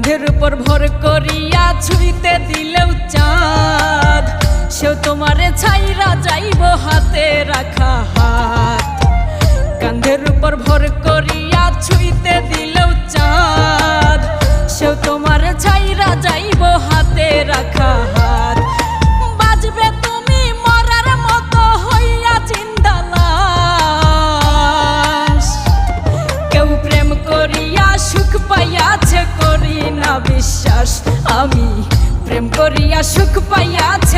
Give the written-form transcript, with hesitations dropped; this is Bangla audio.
কাঁধের উপর ভর করিয়া ছুঁইতে দিলেও চাঁদ, সেও তোমারে ছাইরা যাইব হাতে রাখা হাত। কাঁধের উপর ভর করিয়া ছুঁইতে দিলেও চাঁদ, সেও তোমারে ছাইরা যাইব হাতে রাখা হাত। বাজবে তুমি মরার মতো হইয়া জিন্দা লাশ। কেউ প্রেম করিয়া সুখ পাইয়াছে করি না বিশ্বাস, আমি প্রেম করিয়া সুখ পাইয়াছি